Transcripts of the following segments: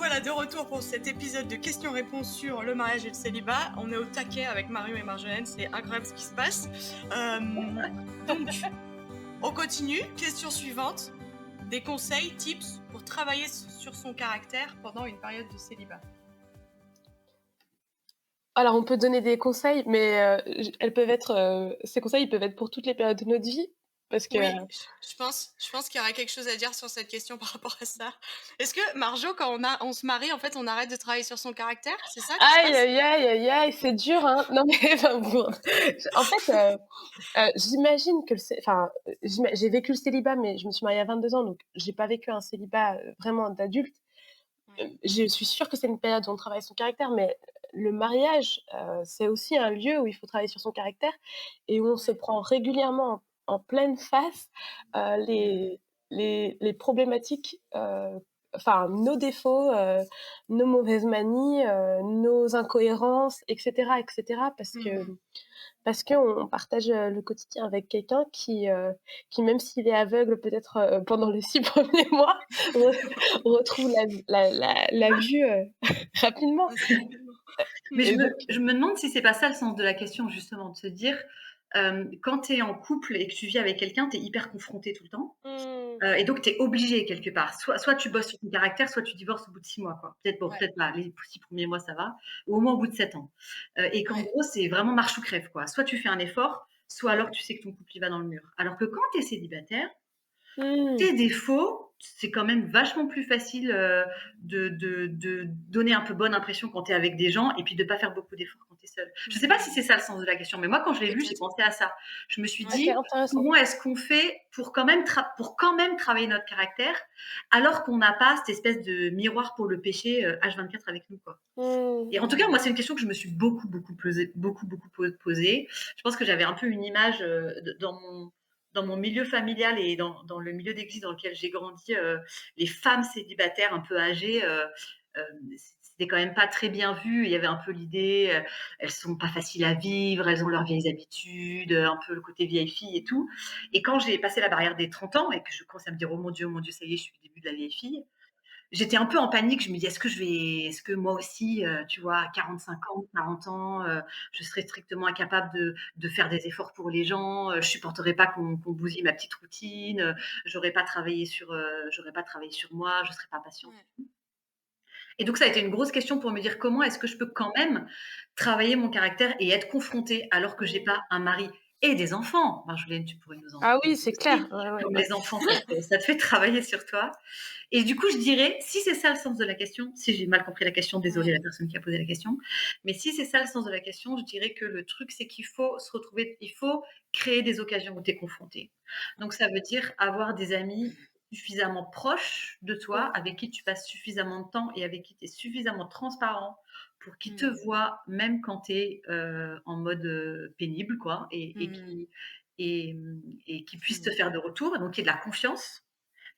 voilà de retour pour cet épisode de questions-réponses sur le mariage et le célibat. On est au taquet avec Marion et Marjolaine, c'est incroyable ce qui se passe. Donc, on continue. Question suivante. Des conseils, tips pour travailler sur son caractère pendant une période de célibat. Alors, on peut donner des conseils, mais ces conseils, ils peuvent être pour toutes les périodes de notre vie, parce que Oui, je pense qu'il y aurait quelque chose à dire sur cette question par rapport à ça. Est-ce que Marjo, quand on se marie, en fait, on arrête de travailler sur son caractère? C'est ça qui se aïe, passe? aïe, aïe, aïe, aïe, c'est dur, hein. Non, mais enfin bon, en fait, j'imagine que j'ai vécu le célibat, mais je me suis mariée à 22 ans, donc j'ai pas vécu un célibat, vraiment d'adulte. Ouais, Je suis sûre que c'est une période où on travaille son caractère, mais le mariage, c'est aussi un lieu où il faut travailler sur son caractère et où on se ouais. prend régulièrement en pleine face, Mmh. les problématiques, enfin nos défauts, nos mauvaises manies, nos incohérences et cetera Mmh. parce qu'on partage, le quotidien avec quelqu'un qui même s'il est aveugle peut-être, pendant les 6 premiers mois, re retrouve la vue, rapidement Mais et donc je me demande si c'est pas ça le sens de la question justement, de se dire, quand tu es en couple et que tu vis avec quelqu'un, tu es hyper confronté tout le temps, mmh, et donc tu es obligé quelque part. Soit tu bosses sur ton caractère, soit tu divorces au bout de 6 mois, quoi. Ouais, Peut-être pas, les 6 premiers mois ça va, ou au moins au bout de 7 ans. Et qu'en ouais. gros, c'est vraiment marche ou crève, quoi. Soit tu fais un effort, soit alors tu sais que ton couple il va dans le mur. Alors que quand tu es célibataire, mmh, tes défauts, c'est quand même vachement plus facile de donner un peu bonne impression quand tu es avec des gens et puis de pas faire beaucoup d'efforts quand tu es seul. Je sais pas si c'est Mmh. ça le sens de la question, mais moi, quand je l'ai lu, j'ai Peut-être. pensé à ça. Je me suis Ouais. OK, dit, intéressant. comment est-ce qu'on fait pour quand même travailler notre caractère alors qu'on n'a pas cette espèce de miroir pour le péché H24 avec nous, quoi. Mmh, Et en tout cas, moi, c'est une question que je me suis beaucoup posée. Je pense que j'avais un peu une image dans mon milieu familial et dans le milieu d'église dans lequel j'ai grandi, les femmes célibataires un peu âgées, c'était quand même pas très bien vu. Il y avait un peu l'idée, elles sont pas faciles à vivre, elles ont leurs vieilles habitudes, un peu le côté vieille fille et tout. Et quand j'ai passé la barrière des 30 ans et que je commence à me dire, oh mon Dieu, ça y est, je suis au début de la vieille fille, j'étais un peu en panique. Je me dis: Est-ce que moi aussi, tu vois, à 45 ans, 40 ans, je serais strictement incapable de faire des efforts pour les gens, je supporterais pas qu'on bousille ma petite routine, j'aurais pas travaillé sur moi, je serais pas patiente. Ouais. Et donc ça a été une grosse question pour me dire: «Comment est-ce que je peux quand même travailler mon caractère et être confrontée alors que j'ai pas mmh. un mari et des enfants?» Marjolaine, tu pourrais nous en Ah parler oui, c'est clair, aussi. ouais, ouais, Comme ouais. les enfants, ça te fait travailler sur toi. Et du coup, je dirais, si c'est ça le sens de la question, si j'ai mal compris la question, désolée Ouais. la personne qui a posé la question, mais si c'est ça le sens de la question, je dirais que le truc, c'est qu'il faut se retrouver, il faut créer des occasions où tu es confronté. Donc ça veut dire avoir des amis suffisamment proches de toi, Mmh, avec qui tu passes suffisamment de temps et avec qui tu es suffisamment transparent pour qu'ils te Mmh. voient même quand tu es en mode pénible, quoi, Mmh. et qui puissent te Mmh. faire de retour, donc qu'il y ait de la confiance,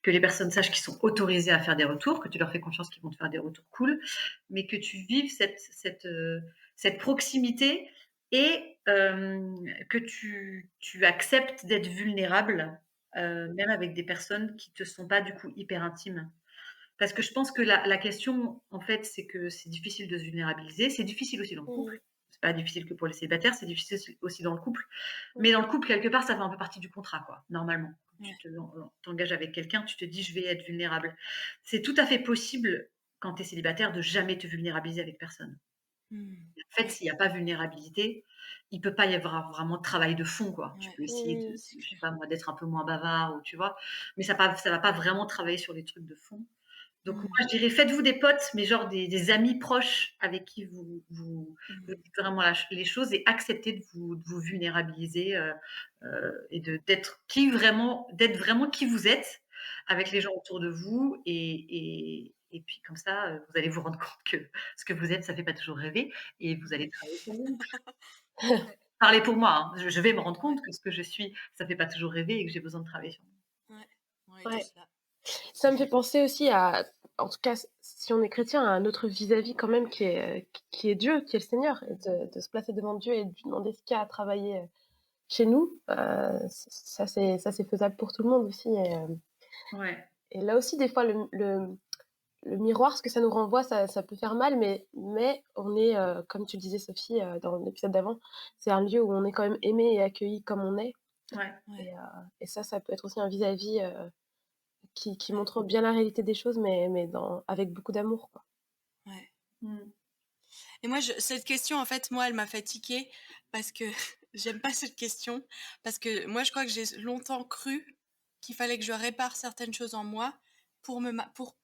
que les personnes sachent qu'ils sont autorisés à faire des retours, que tu leur fais confiance qu'ils vont te faire des retours cool, mais que tu vives cette proximité et que tu acceptes d'être vulnérable, même avec des personnes qui te sont pas du coup hyper intimes. Parce que je pense que la question, en fait, c'est que c'est difficile de se vulnérabiliser. C'est difficile aussi dans le mmh, couple. C'est pas difficile que pour les célibataires, c'est difficile aussi dans le couple. mmh, Mais dans le couple, quelque part, ça fait un peu partie du contrat, quoi, normalement. Quand tu Ouais. t'engages avec quelqu'un, tu te dis, je vais être vulnérable. C'est tout à fait possible, quand tu es célibataire, de jamais te vulnérabiliser avec personne. Mmh. En fait, Ouais. s'il n'y a pas vulnérabilité, il peut pas y avoir vraiment de travail de fond, quoi. Tu Ouais. peux essayer mmh, de, C'est je sais clair. pas moi, d'être un peu moins bavard ou tu vois, mais ça va pas vraiment travailler sur les trucs de fond. Donc moi, Mmh. je dirais faites-vous des potes, mais genre des amis proches avec qui vous Mmh. dites vraiment les choses et acceptez de vous vulnérabiliser, et d'être vraiment qui vous êtes avec les gens autour de vous et puis comme ça, vous allez vous rendre compte que ce que vous êtes, ça fait pas toujours rêver et vous allez travailler sur vous. Ouais. Parlez pour moi, hein, je vais me rendre Ouais. compte que ce que je suis, ça fait pas toujours rêver et que j'ai besoin de travailler sur moi. Ouais. Ouais, tout ouais. cela. Ça me fait penser aussi à en tout cas, si on est chrétien, à un autre vis-à-vis quand même qui est Dieu, qui est le Seigneur et de se placer devant Dieu et de lui demander ce qu'il y a à travailler, chez nous, ça c'est faisable pour tout le monde aussi Ouais. et là aussi des fois le miroir, ce que ça nous renvoie, ça peut faire mal, mais on est, comme tu le disais Sophie, dans l'épisode d'avant, c'est un lieu où on est quand même aimé et accueilli comme on est Ouais. Ouais, et ça peut être aussi un vis-à-vis, qui ouais, montre bien la réalité des choses, mais avec beaucoup d'amour, quoi. ouais. Mmh. Et moi, cette question, en fait, moi, elle m'a fait tiquer parce que j'aime pas cette question. Parce que moi, je crois que j'ai longtemps cru qu'il fallait que je répare certaines choses en moi pour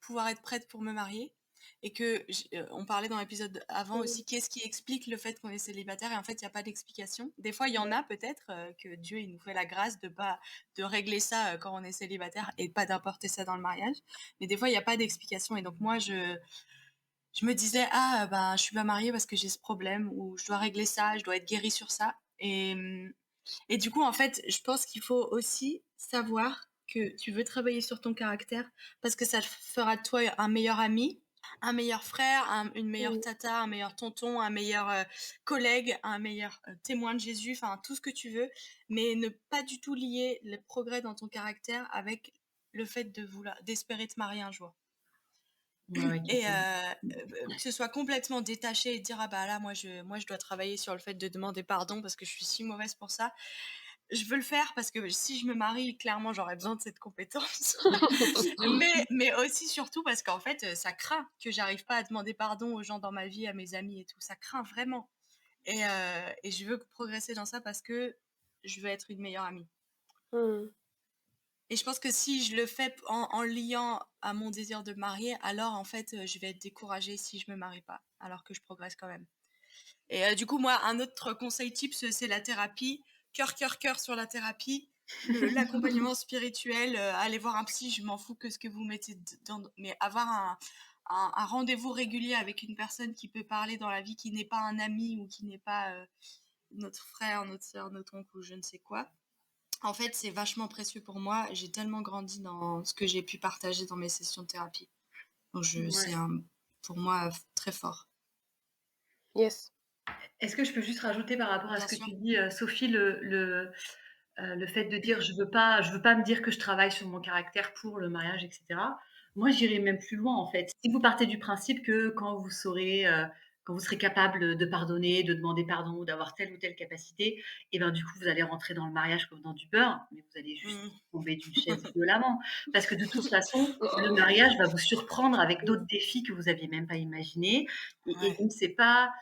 pouvoir être prête pour me marier. Et que on parlait dans l'épisode avant Mmh. aussi, qu'est-ce qui explique le fait qu'on est célibataire? Et en fait, il n'y a pas d'explication. Des fois, il y en a peut-être que Dieu il nous fait la grâce de régler ça quand on est célibataire et pas d'importer ça dans le mariage. Mais des fois, il n'y a pas d'explication. Et donc moi, je me disais: «Ah, bah, je suis pas mariée parce que j'ai ce problème» ou «Je dois régler ça, je dois être guérie sur ça» et du coup, en fait, je pense qu'il faut aussi savoir que tu veux travailler sur ton caractère parce que ça fera de toi un meilleur ami, un meilleur frère, une meilleure Mmh. tata, un meilleur tonton, un meilleur, collègue, un meilleur, témoin de Jésus, enfin tout ce que tu veux, mais ne pas du tout lier le progrès dans ton caractère avec le fait d'espérer te marier un jour. Ouais, ouais, Et carrément. que ce soit complètement détaché et dire: «Ah bah là, moi je dois travailler sur le fait de demander pardon parce que je suis si mauvaise pour ça». Je veux le faire parce que si je me marie, clairement, j'aurais besoin de cette compétence. Mais aussi, surtout parce qu'en fait, ça craint que j'arrive pas à demander pardon aux gens dans ma vie, à mes amis et tout. Ça craint vraiment et je veux progresser dans ça parce que je veux être une meilleure amie. Mmh. Et je pense que si je le fais en liant à mon désir de me marier, alors en fait, je vais être découragée si je me marie pas, alors que je progresse quand même. Et du coup, moi, un autre conseil tips, c'est la thérapie. Cœur, cœur, cœur sur la thérapie. L'accompagnement spirituel, aller voir un psy, je m'en fous que ce que vous mettez dedans, mais avoir un rendez-vous régulier avec une personne qui peut parler dans la vie, qui n'est pas un ami ou qui n'est pas notre frère, notre soeur, notre oncle ou je ne sais quoi. En fait, c'est vachement précieux pour moi. J'ai tellement grandi dans ce que j'ai pu partager dans mes sessions de thérapie. Donc, c'est Ouais. pour moi très fort. Yes. Est-ce que je peux juste rajouter par rapport à ce Bien que sûr. tu dis, Sophie, le fait de dire: «Je veux pas me dire que je travaille sur mon caractère pour le mariage» et cetera. Moi, j'irais même plus loin, en fait. Si vous partez du principe que quand vous serez capable de pardonner, de demander pardon ou d'avoir telle ou telle capacité et ben, du coup, vous allez rentrer dans le mariage comme dans du beurre, mais vous allez juste Mmh. tomber d'une chaise violemment. Parce que de toute façon, le mariage va vous surprendre avec d'autres défis que vous aviez même pas imaginés et Ouais. donc c'est pas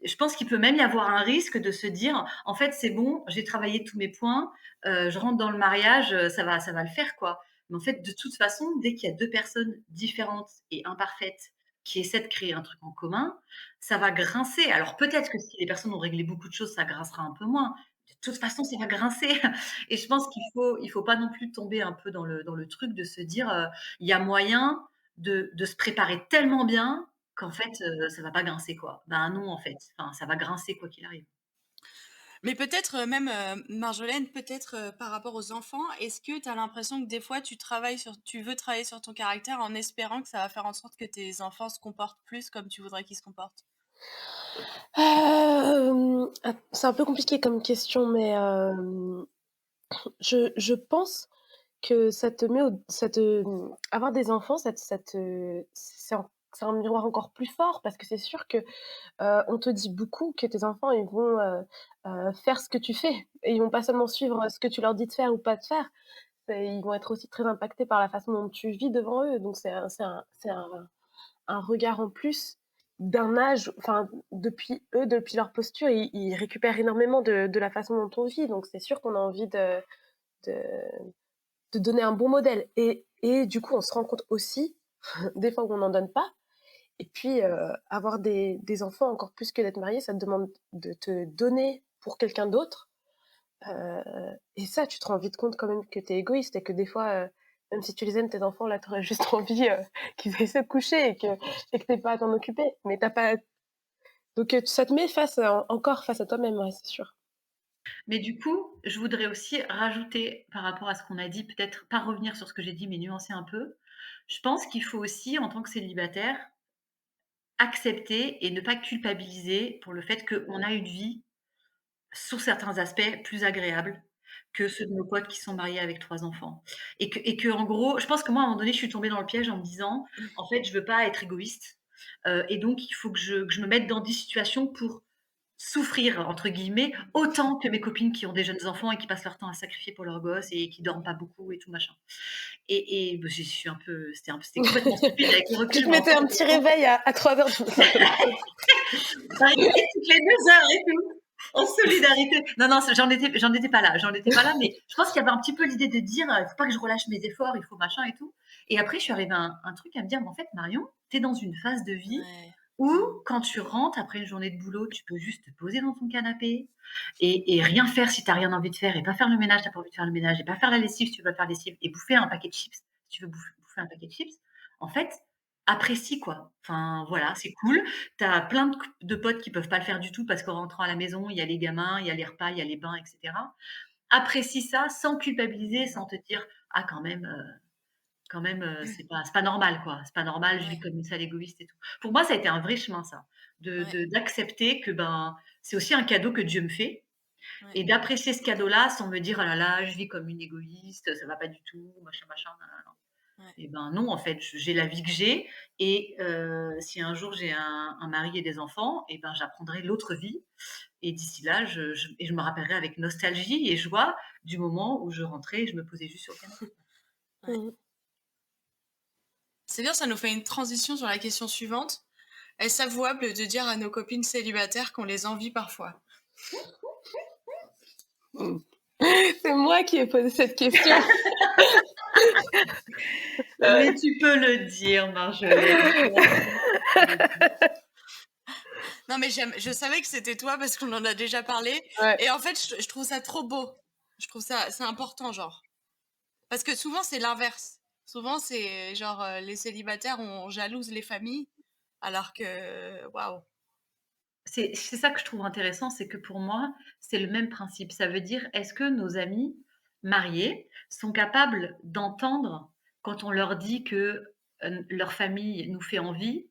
je pense qu'il peut même y avoir un risque de se dire: «En fait, c'est bon, j'ai travaillé tous mes points, je rentre dans le mariage, ça va le faire, quoi». Mais en fait, de toute façon, dès qu'il y a 2 personnes différentes et imparfaites qui essaient de créer un truc en commun, ça va grincer. Alors peut-être que si les personnes ont réglé beaucoup de choses, ça grincera un peu moins. De toute façon, ça va grincer et je pense qu'il faut pas non plus tomber un peu dans le truc de se dire, il y a moyen de se préparer tellement bien qu'en fait, ça va pas grincer, quoi. Ben non, en fait, enfin, ça va grincer quoi qu'il arrive. Mais peut-être, même, Marjolaine, peut-être, par rapport aux enfants, est-ce que tu as l'impression que des fois tu veux travailler sur ton caractère en espérant que ça va faire en sorte que tes enfants se comportent plus comme tu voudrais qu'ils se comportent? C'est un peu compliqué comme question, mais je pense que avoir des enfants, ça te c'est un miroir encore plus fort parce que c'est sûr que, on te dit beaucoup que tes enfants, ils vont, faire ce que tu fais et ils vont pas seulement suivre, ce que tu leur dis de faire ou pas de faire, ils vont être aussi très impactés par la façon dont tu vis devant eux, donc c'est un regard en plus d'un âge enfin, depuis leur posture, ils récupèrent énormément de la façon dont on vit, donc c'est sûr qu'on a envie de de donner un bon modèle et du coup, on se rend compte aussi, des fois où on n'en donne pas et puis, avoir des enfants, encore plus que d'être marié, ça te demande de te donner pour quelqu'un d'autre, heu et ça, tu te rends vite compte quand même que tu es égoïste et que des fois, même si tu les aimes tes enfants, là, tu aurais juste envie, qu'ils aillent se coucher et que tu aies pas à t'en occuper. Mais tu as pas donc ça te met encore face à toi-même, ouais, c'est sûr. Mais du coup, je voudrais aussi rajouter par rapport à ce qu'on a dit, peut-être pas revenir sur ce que j'ai dit, mais nuancer un peu. Je pense qu'il faut aussi, en tant que célibataire, accepter et ne pas culpabiliser pour le fait qu'on a une vie, sous certains aspects, plus agréable que ceux de nos potes qui sont mariés avec 3 enfants. Et que en gros, je pense que moi, à un moment donné, je suis tombée dans le piège en me disant: «En fait, je veux pas être égoïste, et donc il faut que je me mette dans des situations pour souffrir, entre guillemets, autant que mes copines qui ont des jeunes enfants et qui passent leur temps à sacrifier pour leurs gosses et qui dorment pas beaucoup et tout machin». Et bah, je suis un peu c'était complètement stupide avec le Tu recul, te je me rends mettais compte un que petit réveil à 3 heures du matin. ça arrivait toutes les 2 heures et tout, en solidarité. Non, non, j'en étais pas là, mais je pense qu'il y avait un petit peu l'idée de dire, «Il faut pas que je relâche mes efforts, il faut machin et tout». Et après, je suis arrivée à un truc à me dire: «Mais en fait, Marion, tu es dans une phase de vie Ouais. où quand tu rentres après une journée de boulot, tu peux juste te poser dans ton canapé et rien faire si tu as rien envie de faire et pas faire le ménage, tu as pas envie de faire le ménage et pas faire la lessive si tu veux pas faire la lessive et bouffer un paquet de chips si tu veux bouffer un paquet de chips». En fait, apprécie quoi. Enfin voilà, c'est cool. Tu as plein de potes qui peuvent pas le faire du tout parce qu'en rentrant à la maison, il y a les gamins, il y a les repas, il y a les bains et cetera. Apprécie ça sans culpabiliser, sans te dire: «Ah quand même, c'est pas normal quoi, c'est pas normal, je vis Ouais, comme une sale égoïste et tout». Pour moi, ça a été un vrai chemin ça, ouais, d'accepter que, ben, c'est aussi un cadeau que Dieu me fait ouais, et d'apprécier ce cadeau-là sans me dire: «Oh là là, je vis comme une égoïste, ça va pas du tout, machin, machin, nin ouais. et ben non, en fait, j'ai la vie que j'ai et si un jour j'ai un mari et des enfants et ben, j'apprendrai l'autre vie et d'ici là, je me rappellerai avec nostalgie et joie du moment où je rentrais et je me posais juste sur le canapé. Ouais. Mmh. C'est bien, ça nous fait une transition sur la question suivante. Est-ce avouable de dire à nos copines célibataires qu'on les envie parfois? Mmh. C'est moi qui ai posé cette question. Mais tu peux le dire, Marjolaine, bien sûr que tu peux le dire. Non, mais je savais que c'était toi parce qu'on en a déjà parlé. Ouais. Et en fait, je trouve ça trop beau. Je trouve ça, c'est important, genre. Parce que souvent, c'est l'inverse. Souvent, c'est genre les célibataires, on jalouse les familles, alors que, waouh. C'est ça que je trouve intéressant, c'est que pour moi, c'est le même principe. Ça veut dire, est-ce que nos amis mariés sont capables d'entendre quand on leur dit que, leur famille nous fait envie,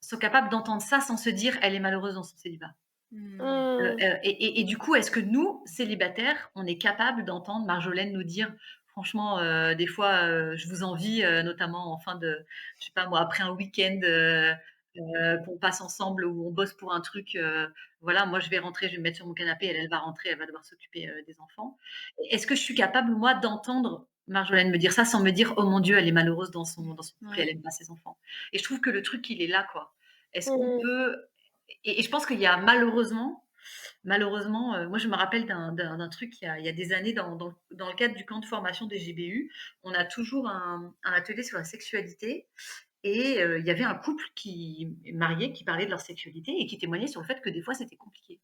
sont capables d'entendre ça sans se dire: «Elle est malheureuse dans son célibat». Hmm. Mmh. Et du coup, est-ce que nous, célibataires, on est capable d'entendre Marjolaine nous dire: «Franchement, des fois, je vous envie», notamment en fin de je sais pas moi, après un week-end, qu'on passe ensemble où on bosse pour un truc, voilà, moi je vais rentrer, je vais me mettre sur mon canapé, elle va rentrer, elle va devoir s'occuper, des enfants. Est-ce que je suis capable, moi, d'entendre Marjolaine me dire ça sans me dire: «Oh mon Dieu, elle est malheureuse dans son couple et elle Ouais. aime pas ses enfants». Et je trouve que le truc, il est là, quoi. Est-ce qu'on Mmh. peut et je pense qu'il y a malheureusement, moi je me rappelle d'un truc il y a des années dans le cadre du camp de formation des GBU, on a toujours un atelier sur la sexualité et il y avait un couple qui marié qui parlait de leur sexualité et qui témoignait sur le fait que des fois c'était compliqué.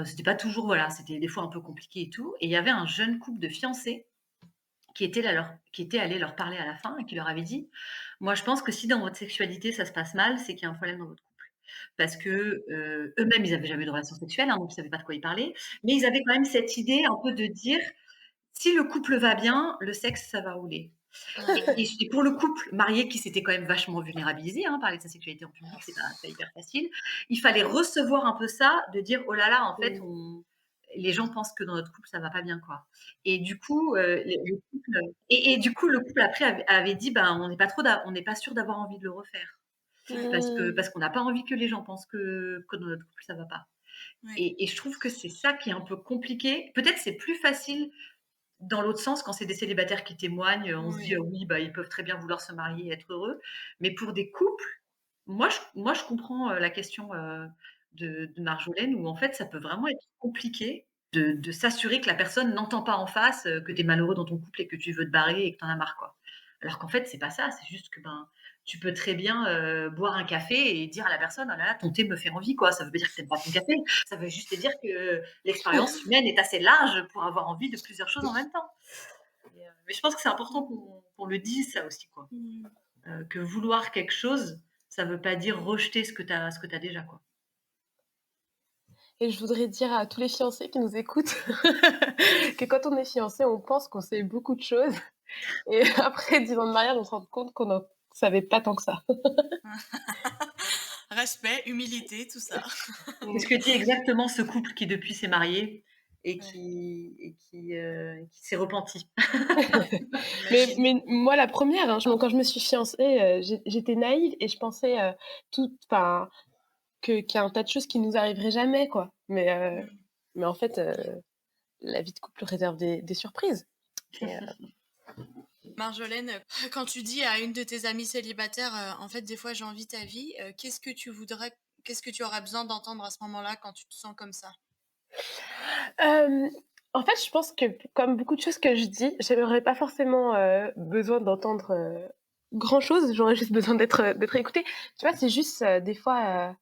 C'était pas toujours voilà, c'était des fois un peu compliqué et tout et il y avait un jeune couple de fiancés qui était allé leur parler à la fin et qui leur avait dit: «Moi je pense que si dans votre sexualité ça se passe mal, c'est qu'il y a un problème dans votre couple». Parce que, eux-mêmes ils avaient jamais eu de relation sexuelle, hein, donc ils savaient pas de quoi ils parlaient, mais ils avaient quand même cette idée un peu de dire: «Si le couple va bien, le sexe ça va rouler». Ouais. Et pour le couple marié qui s'était quand même vachement vulnérabilisé, hein, parler de sa sexualité en public, c'est pas hyper facile. Il fallait recevoir un peu ça, de dire: «Oh là là, en fait, Mmh. les gens pensent que dans notre couple, ça va pas bien, quoi». Et du coup, le couple, du coup, le couple après avait dit: «Ben, on n'est pas sûr d'avoir envie de le refaire». Mmh. Parce qu'on n'a pas envie que les gens pensent que dans notre couple, ça va pas. Ouais. Et je trouve que c'est ça qui est un peu compliqué. Peut-être c'est plus facile dans l'autre sens, quand c'est des célibataires qui témoignent, on se dit: Ouais. «Oui, bah, ils peuvent très bien vouloir se marier et être heureux». Mais pour des couples, moi je comprends, la question, de Marjolaine où en fait, ça peut vraiment être compliqué de s'assurer que la personne n'entend pas en face, que tu es malheureux dans ton couple et que tu veux te barrer et que tu en as marre, quoi. Alors qu'en fait, c'est pas ça, c'est juste que, ben, tu peux très bien, boire un café et dire à la personne: «Oh là là, ton thé me fait envie», quoi. Ça veut pas dire que tu aimes pas ton café, ça veut juste dire que l'expérience humaine est assez large pour avoir envie de plusieurs choses en même temps. Mais je pense que c'est important qu'on le dise ça aussi, quoi. Hmm. Que vouloir quelque chose, ça veut pas dire rejeter ce que tu as déjà, quoi. Et je voudrais dire à tous les fiancés qui nous écoutent que quand on est fiancé, on pense qu'on sait beaucoup de choses et après 10 ans de mariage, on se rend compte qu'on en savait pas tant que ça. Respect, humilité, tout ça. C'est Mmh. ce que dit exactement ce couple qui depuis s'est marié et Ouais, qui s'est repenti. j'imagine. Mais moi la première, hein, quand je me suis fiancée, j'étais naïve et je pensais, enfin, qu'il y a un tas de choses qui nous arriveraient jamais, quoi. Mmh. Mais en fait, la vie de couple réserve des surprises et Marjolaine, quand tu dis à une de tes amies célibataires, en fait, des fois, j'envie ta vie, qu'est-ce que tu aurais besoin d'entendre à ce moment-là quand tu te sens comme ça? hem, en fait, je pense que comme beaucoup de choses que je dis, j'aurais pas forcément, besoin d'entendre, grand-chose. J'aurais juste besoin d'être écoutée. Tu vois, c'est juste, des fois,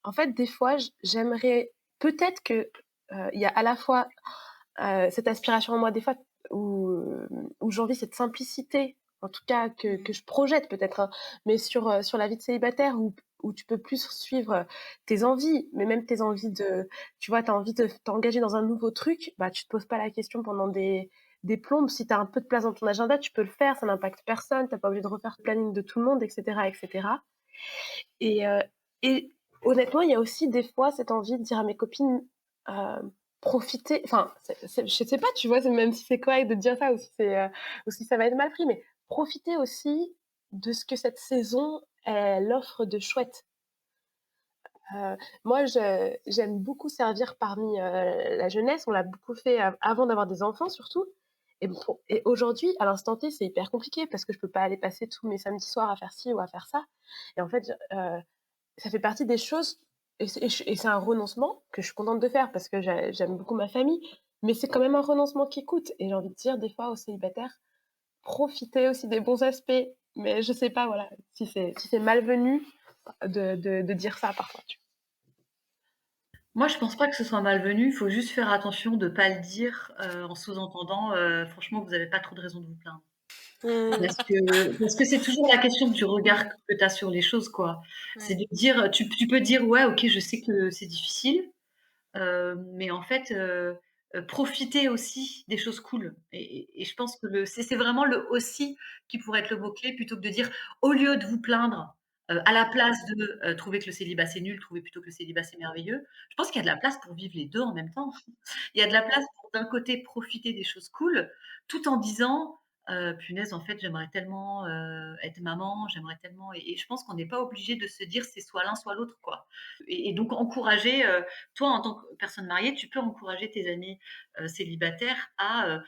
en fait, des fois, j'aimerais peut-être que, il y a à la fois, cette aspiration en moi, des fois, où j'envie cette simplicité, en tout cas Mmh. que je projette peut-être, hein, mais sur la vie de célibataire où tu peux plus suivre, tes envies, mais même tes envies de tu vois, tu as envie de t'engager dans un nouveau truc, bah, tu te poses pas la question pendant des plombes. Si tu as un peu de place dans ton agenda, tu peux le faire, ça n'impacte personne, tu pas obligé de refaire le planning de tout le monde et cetera et cetera. Et et honnêtement, il y a aussi des fois cette envie de dire à mes copines, profitez enfin, je sais pas, tu vois? C'est même si c'est correct de dire ça ou si ça va être mal pris, mais profitez aussi de ce que cette saison, elle offre de chouette. Moi, j'aime beaucoup servir parmi, la jeunesse. On l'a beaucoup fait avant d'avoir des enfants surtout et aujourd'hui, à l'instant T, c'est hyper compliqué parce que je peux pas aller passer tous mes samedis soirs à faire ci ou à faire ça et en fait, ça fait partie des choses et c'est un renoncement que je suis contente de faire parce que j'aime beaucoup ma famille, mais c'est quand même un renoncement qui coûte et j'ai envie de dire des fois aux célibataires: «Profitez aussi des bons aspects», mais je sais pas, voilà, si c'est malvenu de dire ça parfois, tu Moi, je pense pas que ce soit malvenu, il faut juste faire attention de pas le dire, en sous-entendant, «Franchement, vous avez pas trop de raisons de vous plaindre». vois? Mmh. Parce que c'est toujours la question du regard Mmh. que tu as sur les choses, quoi. C'est Ouais. de dire, tu peux dire: «Ouais, OK, je sais que c'est difficile», mais en fait, profiter aussi des choses cool et je pense que c'est vraiment le «aussi» qui pourrait être le mot-clé plutôt que de dire: «Au lieu de vous plaindre, à la place de, trouver que le célibat c'est nul, trouvez plutôt que le célibat c'est merveilleux». Je pense qu'il y a de la place pour vivre les 2 en même temps. Il y a de la place pour d'un côté profiter des choses cool, tout en disant, «Punaise, en fait, j'aimerais tellement, être maman, j'aimerais tellement» et je pense qu'on n'est pas obligé de se dire c'est soit l'un soit l'autre, quoi et donc encourager, toi en tant que personne mariée, tu peux encourager tes amis, célibataires à,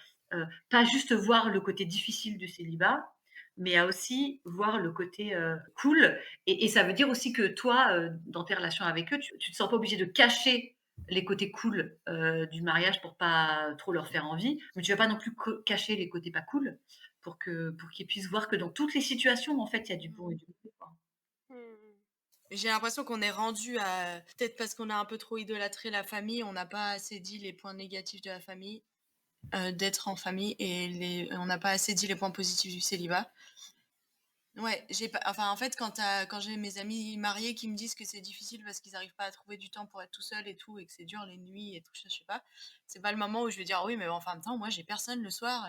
pas juste voir le côté difficile du célibat, mais à aussi voir le côté, cool et ça veut dire aussi que toi, dans tes relations avec eux, tu te sens pas obligé de cacher les côtés cool, du mariage pour pas trop leur faire envie, mais tu vas pas non plus cacher les côtés pas cool pour qu'ils puissent voir que dans toutes les situations, en fait, il y a du bon et du mauvais, quoi. Mmh. J'ai l'impression qu'on est rendu à peut-être parce qu'on a un peu trop idolâtré la famille, on n'a pas assez dit les points négatifs de la famille, d'être en famille et on n'a pas assez dit les points positifs du célibat. Ouais, j'ai pas enfin, en fait, quand j'ai mes amis mariés qui me disent que c'est difficile parce qu'ils arrivent pas à trouver du temps pour être tout seuls et tout et que c'est dur les nuits et tout ça, je sais pas, c'est pas le moment où je vais dire: «Oui, mais enfin, en même temps, moi, j'ai personne le soir,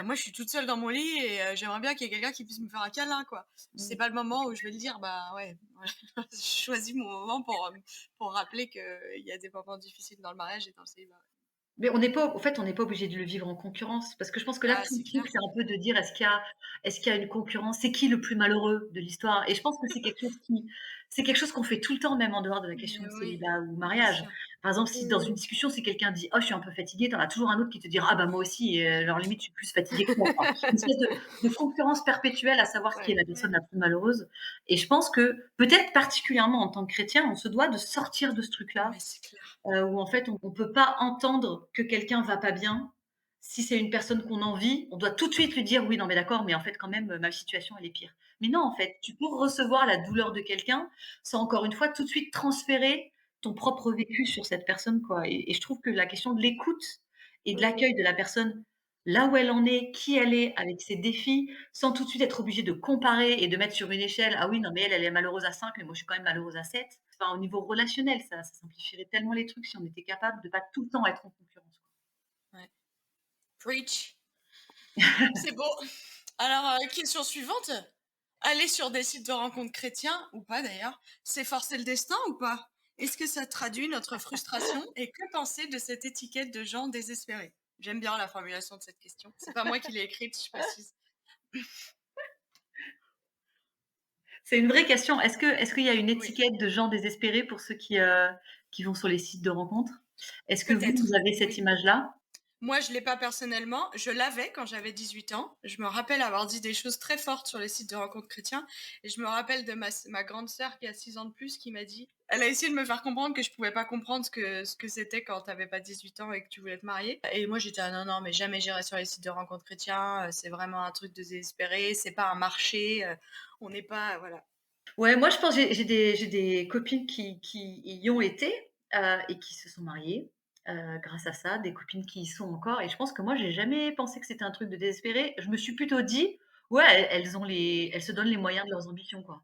moi, je suis toute seule dans mon lit et j'aimerais bien qu'il y ait quelqu'un qui puisse me faire un câlin, quoi». C'est Mmh. pas le moment où je vais le dire, bah, ouais, voilà, je choisis mon moment pour rappeler qu'il y a des moments difficiles dans le mariage et dans le célibat. Mais on n'est pas en fait, on n'est pas obligé de le vivre en concurrence parce que je pense que là, Ah, tout c'est le truc, clair. c'est un peu de dire: «Est-ce qu'il y a une concurrence? C'est qui le plus malheureux de l'histoire?» et je pense que c'est quelque chose qu'on fait tout le temps, même en dehors de la question Mais de oui, célibat ou bien mariage. sûr. Par exemple, si dans une Mmh. discussion, si quelqu'un dit: «Oh, je suis un peu fatigué», tu en as toujours un autre qui te dira: «Ah bah, moi aussi» et genre limite, je suis plus fatigué que toi, quoi. Une espèce de concurrence perpétuelle à savoir qui est Ouais. la personne la plus malheureuse et je pense que, peut-être particulièrement en tant que chrétien, on se doit de sortir de ce truc-là. Mais c'est clair. Où en fait on peut pas entendre que quelqu'un va pas bien. Si c'est une personne qu'on envie, on doit tout de suite lui dire: «Oui, non, mais d'accord, mais en fait quand même, ma situation elle est pire». Mais non, en fait, tu peux recevoir la douleur de quelqu'un sans encore une fois tout de suite transférer ton propre vécu sur cette personne, quoi et je trouve que la question de l'écoute et de Mmh. l'accueil de la personne, là où elle en est, qui elle est, avec ses défis, sans tout de suite être obligé de comparer et de mettre sur une échelle: «Ah oui, non, mais elle est malheureuse à 5, mais moi je suis quand même malheureuse à 7. Enfin, au niveau relationnel, ça simplifierait tellement les trucs si on était capable de pas tout le temps être en concurrence, quoi. Ouais. Preach. C'est beau. Alors, question suivante. Aller sur des sites de rencontres chrétiens, ou pas d'ailleurs, c'est forcer le destin ou pas? Est-ce que ça traduit notre frustration et que penser de cette étiquette de gens désespérés? J'aime bien la formulation de cette question. C'est pas moi qui l'ai écrite, je précise. C'est une vraie question. Est-ce qu'il y a une Oui, étiquette de gens désespérés pour ceux qui vont sur les sites de rencontres? Est-ce que vous, peut-être. vous avez cette Oui. image-là? Moi, je l'ai pas personnellement. Je l'avais quand j'avais 18 ans. Je me rappelle avoir dit des choses très fortes sur les sites de rencontres chrétiens. Et je me rappelle de ma grande sœur qui a 6 ans de plus qui m'a dit, elle a essayé de me faire comprendre que je pouvais pas comprendre ce que c'était quand t'avais pas 18 ans et que tu voulais te marier. Et moi, j'étais, ah non, non, mais jamais j'irai sur les sites de rencontres chrétiens. C'est vraiment un truc de désespéré. C'est pas un marché. On n'est pas, voilà. Ouais, moi je pense j'ai des copines qui y ont été, et qui se sont mariées, grâce à ça, des copines qui y sont encore et je pense que moi j'ai jamais pensé que c'était un truc de désespéré. Je me suis plutôt dit: «Ouais, elles se donnent les moyens de leurs ambitions, quoi».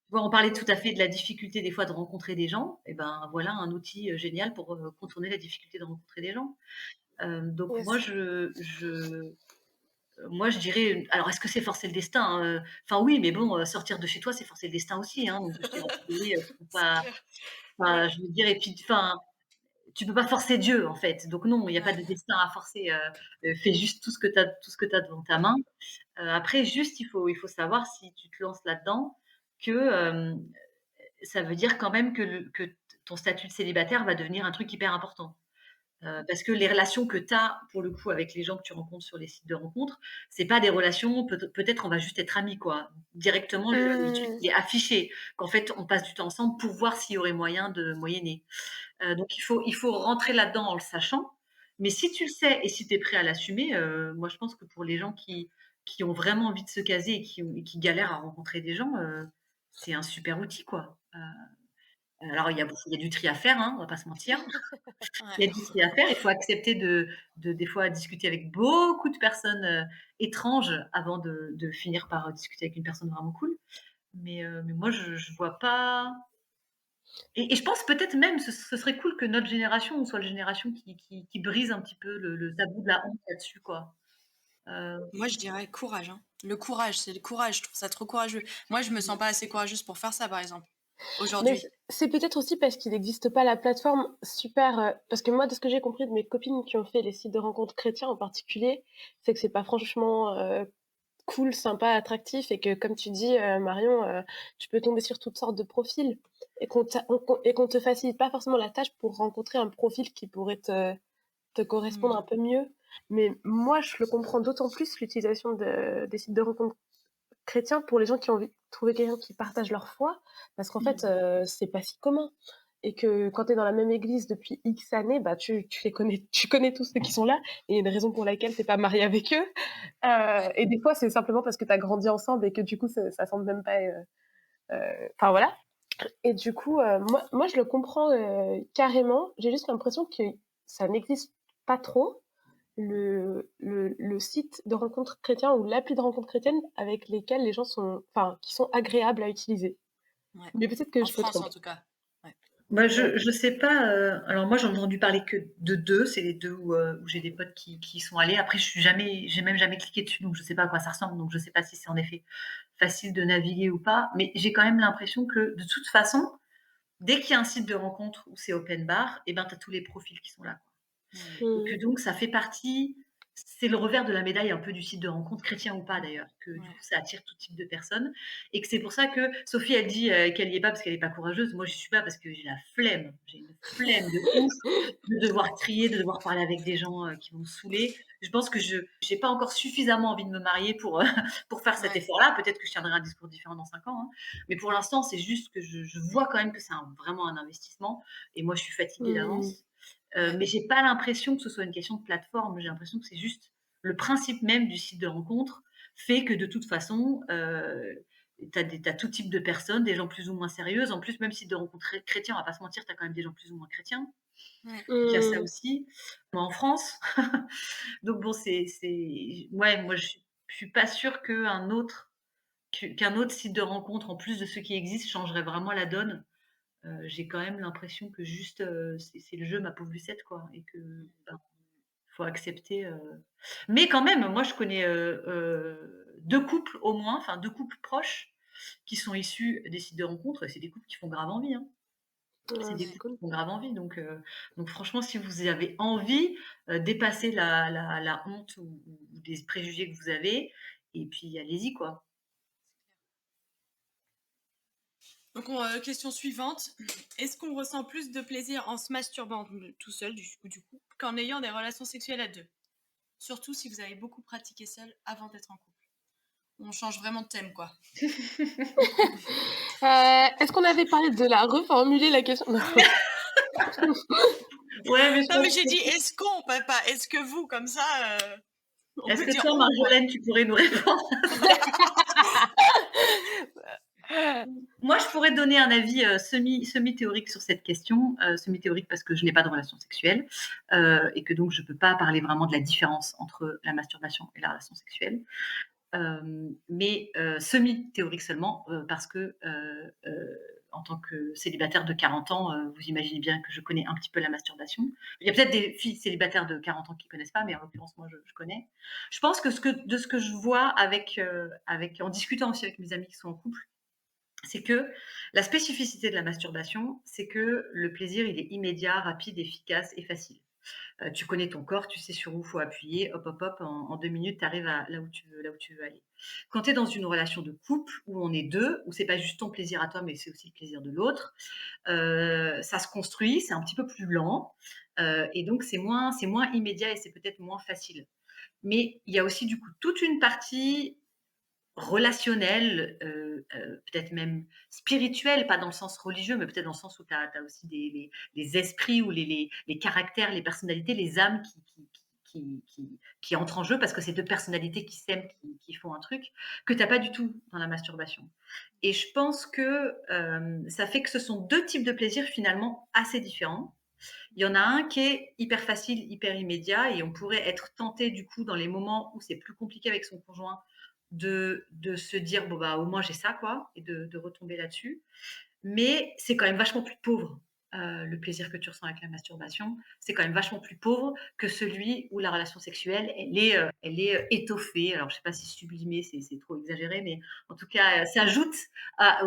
Tu vois, on parlait tout à fait de la difficulté des fois de rencontrer des gens et ben, voilà un outil, génial pour, contourner la difficulté de rencontrer des gens. Donc moi Yes. je dirais, alors est-ce que c'est forcer le destin, hein, enfin oui, mais bon, sortir de chez toi, c'est forcer le destin aussi, hein, donc je dirais a priori, faut C'est pas clair. enfin, Ouais, je veux dire et puis enfin, tu peux pas forcer Dieu, en fait, donc non, il y a pas ouais. de destin à forcer, fais juste tout ce que tu as devant ta main. Après juste il faut savoir si tu te lances là-dedans que, ça veut dire quand même que ton statut de célibataire va devenir un truc hyper important. Parce que les relations que tu as, pour le coup, avec les gens que tu rencontres sur les sites de rencontres, c'est pas des relations, peut-être on va juste être amis, quoi. Directement, le truc, Mmh. il est affiché, qu'en fait, on passe du temps ensemble pour voir s'il y aurait moyen de moyenner. Donc il faut rentrer là-dedans en le sachant. Mais si tu le sais et si tu es prêt à l'assumer, moi je pense que pour les gens qui ont vraiment envie de se caser et qui galèrent à rencontrer des gens, c'est un super outil, quoi. Alors il y a du tri à faire, hein, on va pas se mentir. Il y a Ouais. du tri à faire, il faut accepter de des fois discuter avec beaucoup de personnes, étranges avant de finir par, discuter avec une personne vraiment cool. Mais moi je vois pas et je pense peut-être même ce serait cool que notre génération, on soit la génération qui brise un petit peu le tabou de la honte là-dessus, quoi. Heu, Moi, je dirais courage, hein. Le courage, c'est le courage, je trouve ça trop courageux. Moi, je me sens pas assez courageuse pour faire ça, par exemple, Mais aujourd'hui. c'est peut-être aussi parce qu'il n'existe pas la plateforme super, parce que moi, de ce que j'ai compris de mes copines qui ont fait les sites de rencontres chrétiens en particulier, c'est que c'est pas franchement, cool, sympa, attractif et que comme tu dis, Marion, tu peux tomber sur toutes sortes de profils et qu'on te facilite pas forcément la tâche pour rencontrer un profil qui pourrait te correspondre un Mmh. peu mieux. Mais moi, je le comprends d'autant plus l'utilisation des sites de rencontres chrétiens pour les gens qui ont envie de trouver quelqu'un qui partage leur foi, parce qu'en fait, mmh. c'est pas si commun et que quand tu es dans la même église depuis X années, bah, tu connais tous ceux qui sont là et il y a une raison pour laquelle tu es pas marié avec eux. Ouais. Et des fois, c'est simplement parce que tu as grandi ensemble et que du coup, ça semble même pas, enfin voilà. Et du coup, moi je le comprends, carrément. J'ai juste l'impression que ça n'existe pas trop, le site de rencontres chrétiens ou l'appli de rencontres chrétiennes avec lesquels les gens sont enfin, qui sont agréables à utiliser. Ouais. Mais peut-être que En je me France, trompe. en tout cas. Ouais. Bah, Ouais. je sais pas, alors moi, j'en ai entendu parler que de 2, c'est les 2 où j'ai des potes qui y sont allés. Après, j'ai même jamais cliqué dessus, donc je sais pas à quoi ça ressemble, donc je sais pas si c'est en effet facile de naviguer ou pas. Mais j'ai quand même l'impression que, de toute façon, dès qu'il y a un site de rencontre où c'est open bar et ben, tu as tous les profils qui sont là, quoi. Mmh. Et que Mmh. donc ça fait partie c'est le revers de la médaille un peu du site de rencontre, chrétien ou pas d'ailleurs, que du coup Ouais. ça attire tout type de personnes et que c'est pour ça que Sophie elle dit, qu'elle y est pas parce qu'elle est pas courageuse. Moi j'y suis pas parce que j'ai une flemme de ouf de devoir trier, de devoir parler avec des gens, qui vont me saouler. Je pense que je j'ai pas encore suffisamment envie de me marier pour, pour faire cet Ouais. effort-là. Peut-être que je tiendrai un discours différent dans 5 ans, hein, mais pour l'instant, c'est juste que je vois quand même que c'est vraiment un investissement et moi je suis fatiguée Mmh. d'avance. Ouais. Mais j'ai pas l'impression que ce soit une question de plateforme. J'ai l'impression que c'est juste le principe même du site de rencontre fait que de toute façon, tu as tout type de personnes, des gens plus ou moins sérieuses. En plus, même site de rencontre chrétien, on va pas se mentir, tu as quand même des gens plus ou moins chrétiens. Ouais. Donc il y a ça Mmh. aussi. En France, donc bon, ouais, moi je suis pas sûre qu'un autre site de rencontre, en plus de ceux qui existent, changerait vraiment la donne. J'ai quand même l'impression que juste, c'est le jeu ma pauvre Lucette, quoi et que, ben, faut accepter, mais quand même, moi je connais, 2 couples au moins, enfin 2 couples proches qui sont issus des sites de rencontres et c'est des couples qui font grave envie, hein. C'est des C'est couples cool. qui font grave envie, donc franchement, si vous avez envie, dépassez la honte ou des préjugés que vous avez et puis allez-y, quoi. Donc, question suivante. Est-ce qu'on ressent plus de plaisir en se masturbant tout seul, du coup, qu'en ayant des relations sexuelles à deux? Surtout si vous avez beaucoup pratiqué seul avant d'être en couple. On change vraiment de thème, quoi. Est-ce qu'on avait parlé de la reformuler la question? Non. Ouais, mais je Non, mais pense j'ai que dit est-ce qu'on, pas est-ce que vous, comme ça, on est-ce peut que dire toi, on, quoi. Marjolaine, tu pourrais nous répondre? Moi, je pourrais donner un avis, semi-théorique sur cette question, semi-théorique parce que je n'ai pas de relation sexuelle, et que donc je peux pas parler vraiment de la différence entre la masturbation et la relation sexuelle. Mais semi-théorique seulement, parce que en tant que célibataire de 40 ans, vous imaginez bien que je connais un petit peu la masturbation. Il y a peut-être des filles célibataires de 40 ans qui connaissent pas, mais en l'occurrence, moi, je connais. Je pense que, de ce que je vois en discutant aussi avec mes amis qui sont en couple, c'est que la spécificité de la masturbation, c'est que le plaisir, il est immédiat, rapide, efficace et facile. Tu connais ton corps, tu sais sur où il faut appuyer, hop, hop, hop, en 2 minutes, tu arrives là où tu veux aller. Quand tu es dans une relation de couple où on est deux, où c'est pas juste ton plaisir à toi, mais c'est aussi le plaisir de l'autre, ça se construit, c'est un petit peu plus lent, et donc c'est moins immédiat et c'est peut-être moins facile. Mais il y a aussi du coup toute une partie relationnel, peut-être même spirituel, pas dans le sens religieux, mais peut-être dans le sens où tu as aussi les esprits ou les caractères, les personnalités, les âmes qui entrent en jeu parce que c'est deux personnalités qui s'aiment, qui font un truc que tu n'as pas du tout dans la masturbation. Et je pense que ça fait que ce sont deux types de plaisirs finalement assez différents. Il y en a un qui est hyper facile, hyper immédiat, et on pourrait être tenté du coup dans les moments où c'est plus compliqué avec son conjoint de se dire bon bah au moins j'ai ça quoi, et de retomber là-dessus. Mais c'est quand même vachement plus pauvre. Le plaisir que tu ressens avec la masturbation, c'est quand même vachement plus pauvre que celui où la relation sexuelle, elle est étoffée. Alors, je sais pas si sublimée, c'est trop exagéré, mais en tout cas, ça ajoute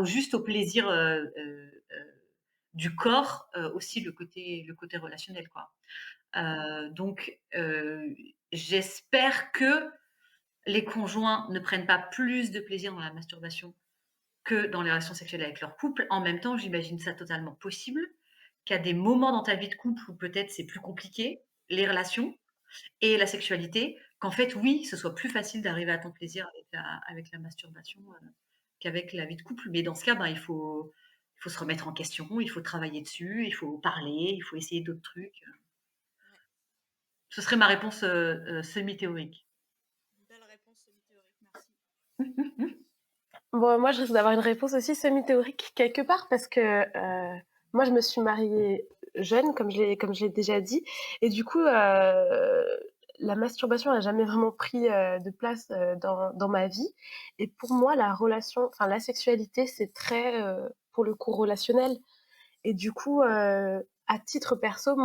juste au plaisir du corps, aussi le côté relationnel, quoi. Donc, j'espère que les conjoints ne prennent pas plus de plaisir dans la masturbation que dans les relations sexuelles avec leur couple. En même temps, j'imagine ça totalement possible, qu'il y a des moments dans ta vie de couple où peut-être c'est plus compliqué, les relations et la sexualité, qu'en fait, oui, ce soit plus facile d'arriver à ton plaisir avec la masturbation, qu'avec la vie de couple. Mais dans ce cas, ben, il faut se remettre en question, il faut travailler dessus, il faut parler, il faut essayer d'autres trucs. Ce serait ma réponse semi-théorique. Belle réponse semi-théorique, merci. Bon, moi, je risque d'avoir une réponse aussi semi-théorique quelque part parce que moi, je me suis mariée jeune, comme je l'ai déjà dit, et du coup, la masturbation n'a jamais vraiment pris de place dans ma vie. Et pour moi, la sexualité, c'est très, pour le coup, relationnel. Et du coup, à titre perso,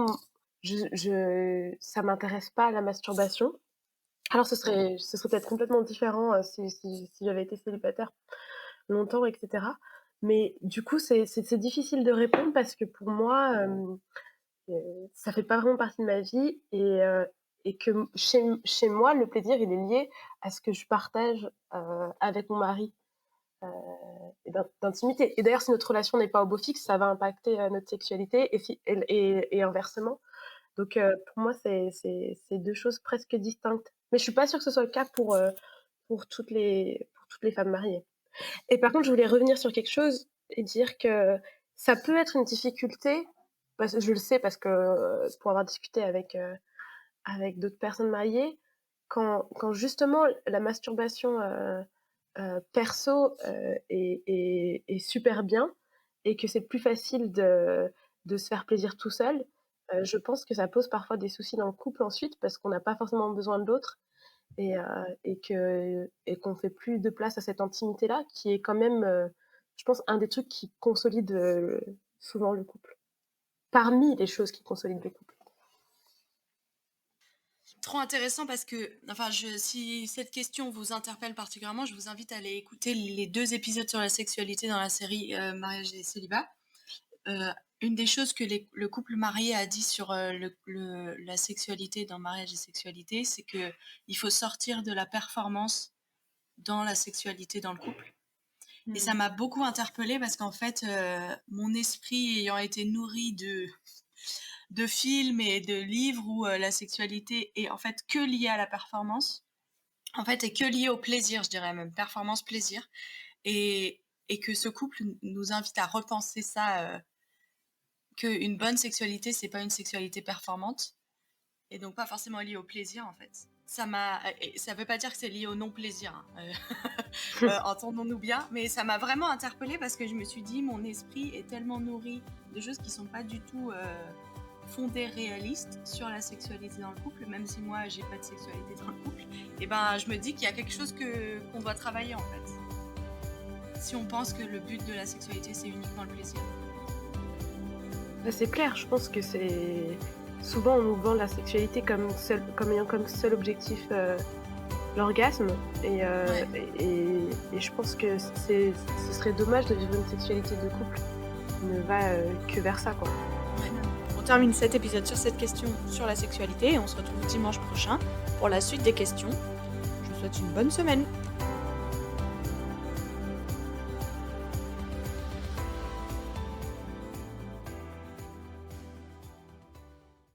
ça m'intéresse pas la masturbation. Alors, ce serait peut-être complètement différent si j'avais été célibataire longtemps, et cetera. Mais du coup, c'est difficile de répondre parce que pour moi, ça fait pas vraiment partie de ma vie et que chez moi, le plaisir, il est lié à ce que je partage avec mon mari et d'intimité. Et d'ailleurs, si notre relation n'est pas au beau fixe, ça va impacter notre sexualité et inversement. Donc, pour moi, c'est deux choses presque distinctes. Mais je suis pas sûre que ce soit le cas pour toutes les femmes mariées. Et par contre, je voulais revenir sur quelque chose et dire que ça peut être une difficulté, parce que je le sais parce que pour avoir discuté avec d'autres personnes mariées, quand justement la masturbation perso est super bien et que c'est plus facile de se faire plaisir tout seul, je pense que ça pose parfois des soucis dans le couple ensuite parce qu'on n'a pas forcément besoin de l'autre et qu'on fait plus de place à cette intimité-là, qui est quand même, je pense, un des trucs qui consolide souvent le couple. Parmi les choses qui consolident le couple. Trop intéressant parce que, enfin, si cette question vous interpelle particulièrement, je vous invite à aller écouter les 2 épisodes sur la sexualité dans la série Mariage et célibat. Une des choses que le couple marié a dit sur la sexualité dans mariage et sexualité, c'est que il faut sortir de la performance dans la sexualité dans le couple. Et ça m'a beaucoup interpellée parce qu'en fait, mon esprit ayant été nourri de films et de livres où la sexualité est en fait que liée à la performance, en fait, est que liée au plaisir, je dirais même, performance-plaisir. Et que ce couple nous invite à repenser ça, qu'une bonne sexualité, c'est pas une sexualité performante, et donc pas forcément liée au plaisir, en fait. Ça veut pas dire que c'est lié au non-plaisir, hein. Entendons-nous bien, mais ça m'a vraiment interpellée parce que je me suis dit, mon esprit est tellement nourri de choses qui sont pas du tout fondées réalistes sur la sexualité dans le couple, même si moi j'ai pas de sexualité dans le couple, et ben je me dis qu'il y a quelque chose qu'on doit travailler en fait. Si on pense que le but de la sexualité c'est uniquement le plaisir. C'est clair, je pense que c'est... Souvent, on nous vend la sexualité comme ayant comme seul objectif l'orgasme. Et je pense que ce serait dommage de vivre une sexualité de couple qui ne va que vers ça, quoi. Ouais. On termine cet épisode sur cette question sur la sexualité et on se retrouve dimanche prochain pour la suite des questions. Je vous souhaite une bonne semaine.